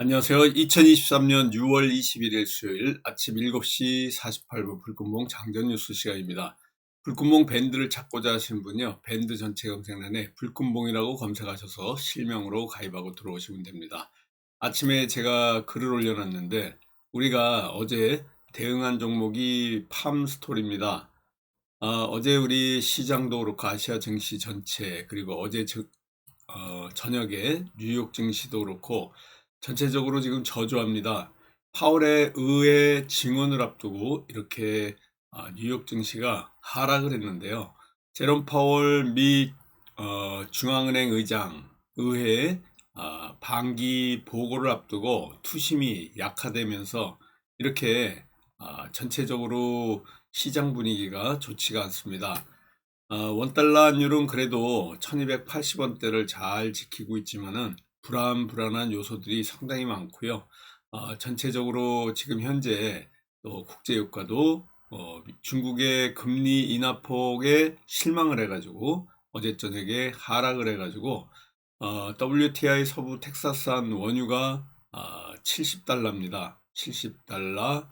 안녕하세요. 2023년 6월 21일 수요일 아침 7시 48분 불금봉 장전 뉴스 시간입니다. 불금봉 밴드를 찾고자 하시는 분요. 밴드 전체 검색란에 불금봉이라고 검색하셔서 실명으로 가입하고 들어오시면 됩니다. 아침에 제가 글을 올려놨는데 우리가 어제 대응한 종목이 팜스토리입니다. 어제 우리 시장도 그렇고 아시아 증시 전체 그리고 어제 저녁에 뉴욕 증시도 그렇고 전체적으로 지금 저조합니다. 파월의 의회 증언을 앞두고 이렇게 뉴욕 증시가 하락을 했는데요. 제롬 파월 미 중앙은행 의장 의회에 반기 보고를 앞두고 투심이 약화되면서 이렇게 전체적으로 시장 분위기가 좋지가 않습니다. 원달러 환율은 그래도 1280원대를 잘 지키고 있지만은 불안한 요소들이 상당히 많고요. 전체적으로 지금 현재 또 국제유가도 중국의 금리 인하폭에 실망을 해가지고 어제 저녁에 하락을 해가지고 WTI 서부 텍사스산 원유가 70달러입니다. 70달러.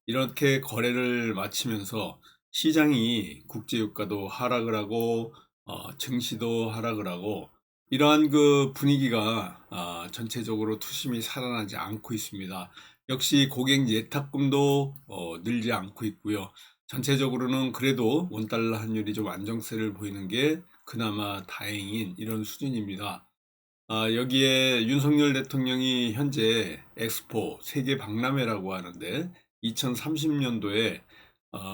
이렇게 거래를 마치면서 시장이 국제유가도 하락을 하고 증시도 하락을 하고 이러한 그 분위기가 전체적으로 투심이 살아나지 않고 있습니다. 역시 고객 예탁금도 늘지 않고 있고요. 전체적으로는 그래도 원달러 환율이 좀 안정세를 보이는 게 그나마 다행인 이런 수준입니다. 여기에 윤석열 대통령이 현재 엑스포 세계 박람회라고 하는데 2030년도에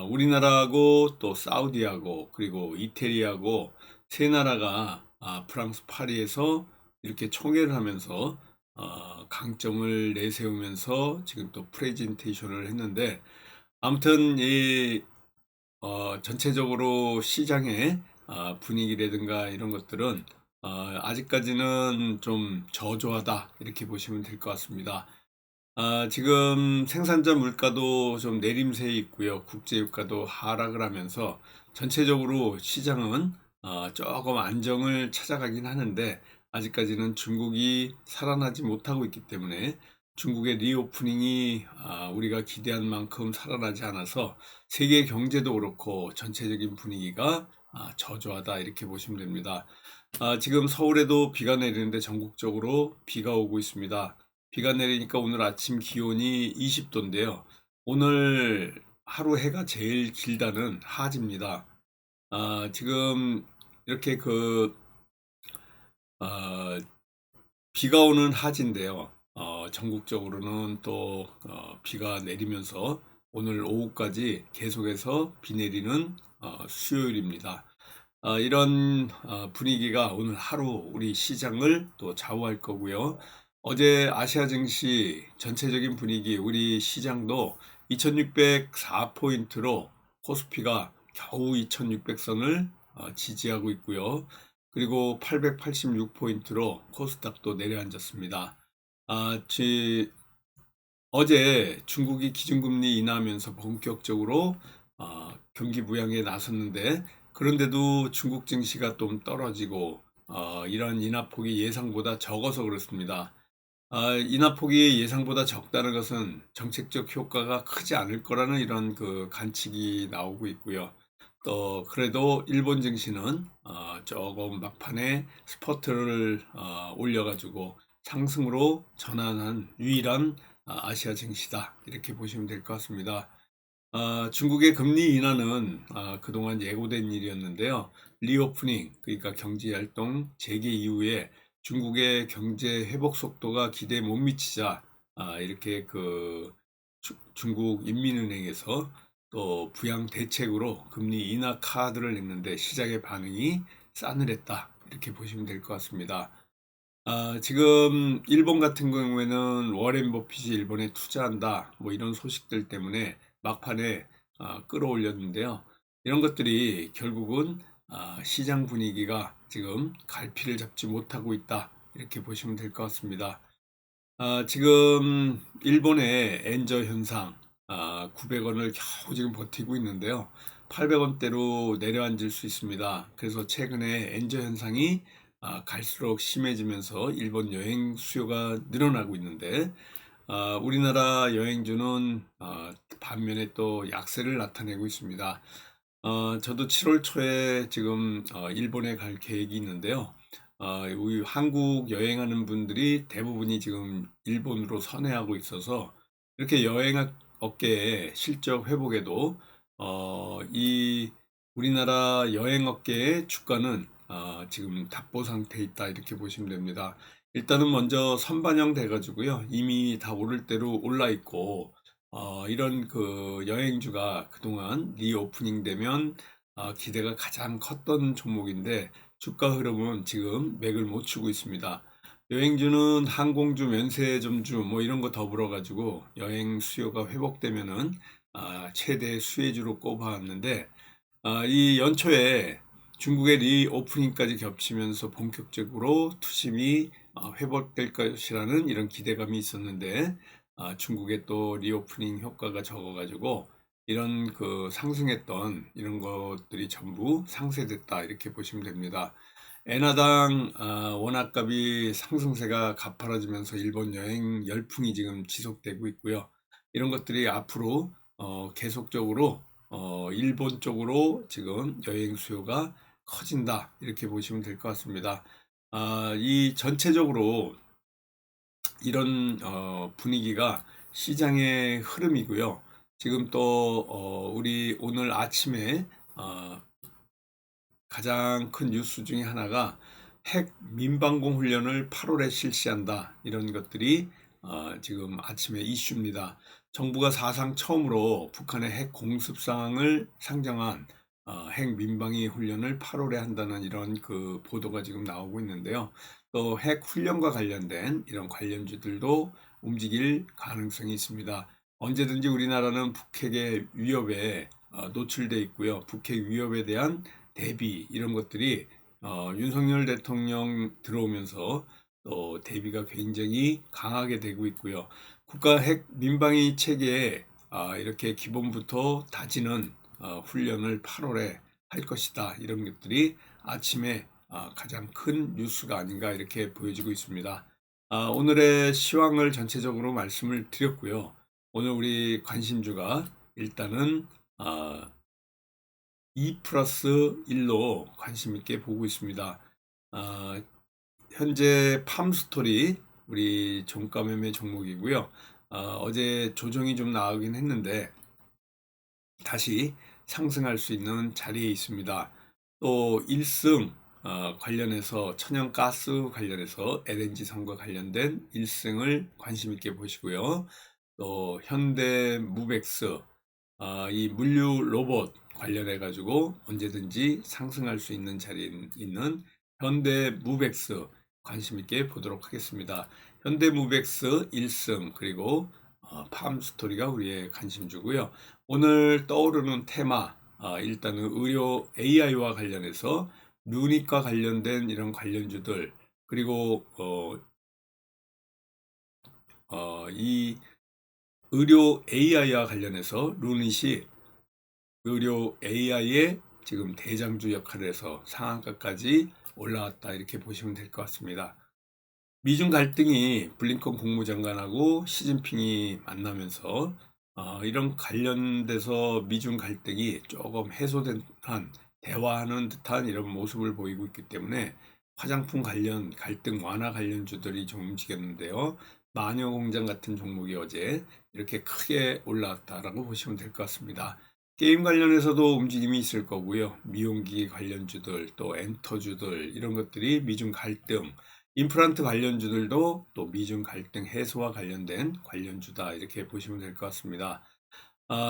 우리나라하고 또 사우디하고 그리고 이태리하고 세 나라가 프랑스 파리에서 이렇게 총회를 하면서 강점을 내세우면서 지금 또 프레젠테이션을 했는데 아무튼 이 전체적으로 시장의 분위기라든가 이런 것들은 아직까지는 좀 저조하다 이렇게 보시면 될 것 같습니다. 지금 생산자 물가도 좀 내림세에 있고요. 국제유가도 하락을 하면서 전체적으로 시장은 조금 안정을 찾아가긴 하는데 아직까지는 중국이 살아나지 못하고 있기 때문에 중국의 리오프닝이 우리가 기대한 만큼 살아나지 않아서 세계 경제도 그렇고 전체적인 분위기가 저조하다 이렇게 보시면 됩니다. 지금 서울에도 비가 내리는데 전국적으로 비가 오고 있습니다. 비가 내리니까 오늘 아침 기온이 20도인데요. 오늘 하루 해가 제일 길다는 하지입니다. 지금 이렇게 어, 비가 오는 하지인데요. 전국적으로는 또 비가 내리면서 오늘 오후까지 계속해서 비 내리는 수요일입니다. 이런 분위기가 오늘 하루 우리 시장을 또 좌우할 거고요. 어제 아시아 증시 전체적인 분위기 우리 시장도 2604포인트로 코스피가 겨우 2600선을 지지하고 있고요. 그리고 886포인트로 코스닥도 내려앉았습니다. 아, 어제 중국이 기준금리 인하하면서 본격적으로 경기 부양에 나섰는데 그런데도 중국 증시가 좀 떨어지고 이런 인하폭이 예상보다 적어서 그렇습니다. 인하폭이 예상보다 적다는 것은 정책적 효과가 크지 않을 거라는 이런 그 관측이 나오고 있고요. 또 그래도 일본 증시는 조금 막판에 스퍼트를 올려가지고 상승으로 전환한 유일한 아시아 증시다 이렇게 보시면 될 것 같습니다. 중국의 금리 인하는 그동안 예고된 일이었는데요. 리오프닝 그러니까 경제활동 재개 이후에 중국의 경제 회복 속도가 기대에 못 미치자 이렇게 중국 인민은행에서 또 부양 대책으로 금리 인하 카드를 냈는데 시장의 반응이 싸늘했다 이렇게 보시면 될 것 같습니다. 지금 일본 같은 경우에는 워렌 버핏이 일본에 투자한다 뭐 이런 소식들 때문에 막판에 끌어올렸는데요. 이런 것들이 결국은 시장 분위기가 지금 갈피를 잡지 못하고 있다 이렇게 보시면 될 것 같습니다. 지금 일본의 엔저 현상 900원을 겨우 지금 버티고 있는데요. 800원대로 내려앉을 수 있습니다. 그래서 최근에 엔저 현상이 갈수록 심해지면서 일본 여행 수요가 늘어나고 있는데, 우리나라 여행주는 반면에 또 약세를 나타내고 있습니다. 저도 7월 초에 지금 일본에 갈 계획이 있는데요. 우리 한국 여행하는 분들이 대부분이 지금 일본으로 선회하고 있어서 이렇게 여행 업계의 실적 회복에도 이 우리나라 여행 업계의 주가는 지금 답보 상태에 있다 이렇게 보시면 됩니다. 일단은 먼저 선반영 돼가지고요. 이미 다 오를 대로 올라 있고, 이런 그 여행주가 그동안 리오프닝 되면 기대가 가장 컸던 종목인데 주가 흐름은 지금 맥을 못 추고 있습니다. 여행주는 항공주, 면세점주 뭐 이런 거 더불어 가지고 여행 수요가 회복되면은 최대 수혜주로 꼽아왔는데, 이 연초에 중국의 리오프닝까지 겹치면서 본격적으로 투심이 회복될 것이라는 이런 기대감이 있었는데, 중국의 또 리오프닝 효과가 적어가지고 이런 그 상승했던 이런 것들이 전부 상쇄됐다 이렇게 보시면 됩니다. 엔화당 원화값이 상승세가 가파라지면서 일본 여행 열풍이 지금 지속되고 있고요. 이런 것들이 앞으로 계속적으로 일본 쪽으로 지금 여행 수요가 커진다 이렇게 보시면 될 것 같습니다. 이 전체적으로 이런 분위기가 시장의 흐름이고요. 지금 또 우리 오늘 아침에 가장 큰 뉴스 중에 하나가 핵 민방공 훈련을 8월에 실시한다 이런 것들이 지금 아침에 이슈입니다. 정부가 사상 처음으로 북한의 핵 공습상을 상정한 핵 민방위 훈련을 8월에 한다는 이런 그 보도가 지금 나오고 있는데요. 또 핵 훈련과 관련된 이런 관련주들도 움직일 가능성이 있습니다. 언제든지 우리나라는 북핵의 위협에 노출돼 있고요. 북핵 위협에 대한 대비 이런 것들이 윤석열 대통령 들어오면서 또 대비가 굉장히 강하게 되고 있고요. 국가 핵 민방위 체계에 이렇게 기본부터 다지는 훈련을 8월에 할 것이다. 이런 것들이 아침에 가장 큰 뉴스가 아닌가 이렇게 보여지고 있습니다. 오늘의 시황을 전체적으로 말씀을 드렸고요. 오늘 우리 관심주가 일단은 2+1로 관심 있게 보고 있습니다. 현재 팜스토리 우리 종가 매매 종목이고요. 어제 조정이 좀 나오긴 했는데 다시 상승할 수 있는 자리에 있습니다. 또 1승 관련해서 천연가스 관련해서 LNG 선과 관련된 1승을 관심 있게 보시고요. 또 현대무벡스 이 물류 로봇 관련해 가지고 언제든지 상승할 수 있는 자리에 있는 현대무벡스 관심 있게 보도록 하겠습니다. 현대무벡스 1승 그리고 팜스토리가 우리의 관심주고요. 오늘 떠오르는 테마 일단은 의료 AI와 관련해서 누닉과 관련된 이런 관련주들 그리고 이 의료 AI와 관련해서 루닛이 의료 AI의 지금 대장주 역할을 해서 상한가까지 올라왔다 이렇게 보시면 될 것 같습니다. 미중 갈등이 블링컨 국무장관하고 시진핑이 만나면서 이런 관련돼서 미중 갈등이 조금 해소된 듯한 대화하는 듯한 이런 모습을 보이고 있기 때문에 화장품 관련 갈등 완화 관련주들이 좀 움직였는데요. 마녀공장 같은 종목이 어제 이렇게 크게 올라왔다라고 보시면 될 것 같습니다. 게임 관련해서도 움직임이 있을 거고요. 미용기기 관련주들 또 엔터주들 이런 것들이 미중 갈등 임플란트 관련주들도 또 미중 갈등 해소와 관련된 관련주다 이렇게 보시면 될 것 같습니다.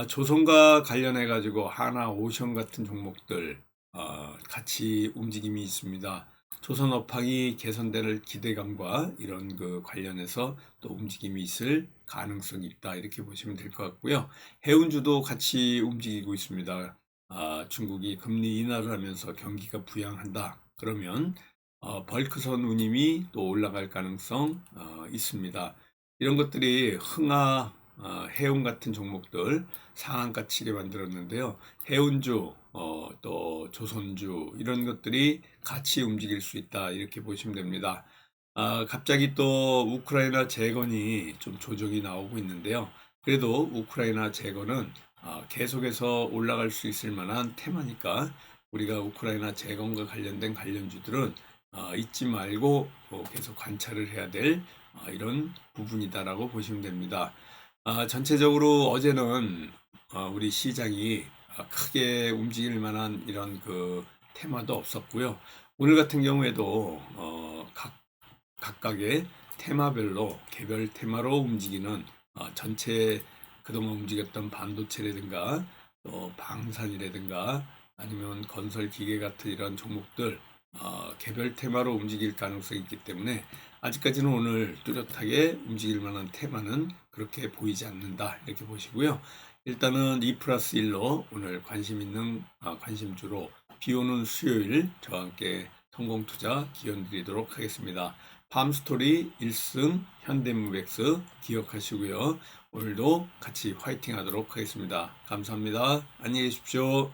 조선과 관련해 가지고 하나오션 같은 종목들 같이 움직임이 있습니다. 조선 업황이 개선될 기대감과 이런 그 관련해서 또 움직임이 있을 가능성이 있다 이렇게 보시면 될 것 같고요. 해운주도 같이 움직이고 있습니다. 중국이 금리 인하를 하면서 경기가 부양한다. 그러면 벌크선 운임이 또 올라갈 가능성 있습니다. 이런 것들이 흥하, 해운 같은 종목들 상한가 치게 만들었는데요. 해운주 또 조선주 이런 것들이 같이 움직일 수 있다 이렇게 보시면 됩니다. 갑자기 또 우크라이나 재건이 좀 조정이 나오고 있는데요. 그래도 우크라이나 재건은 계속해서 올라갈 수 있을 만한 테마니까 우리가 우크라이나 재건과 관련된 관련주들은 잊지 말고 계속 관찰을 해야 될 이런 부분이다라고 보시면 됩니다. 전체적으로 어제는 우리 시장이 크게 움직일 만한 이런 그 테마도 없었고요. 오늘 같은 경우에도 각각의 테마별로 개별 테마로 움직이는 전체 그동안 움직였던 반도체라든가 또 방산이라든가 아니면 건설 기계 같은 이런 종목들 개별 테마로 움직일 가능성이 있기 때문에 아직까지는 오늘 뚜렷하게 움직일 만한 테마는 그렇게 보이지 않는다 이렇게 보시고요. 일단은 2+1로 오늘 관심 있는 관심주로 비오는 수요일 저와 함께 성공투자 기원 드리도록 하겠습니다. 팜스토리 1승 현대무백스 기억하시고요. 오늘도 같이 화이팅 하도록 하겠습니다. 감사합니다. 안녕히 계십시오.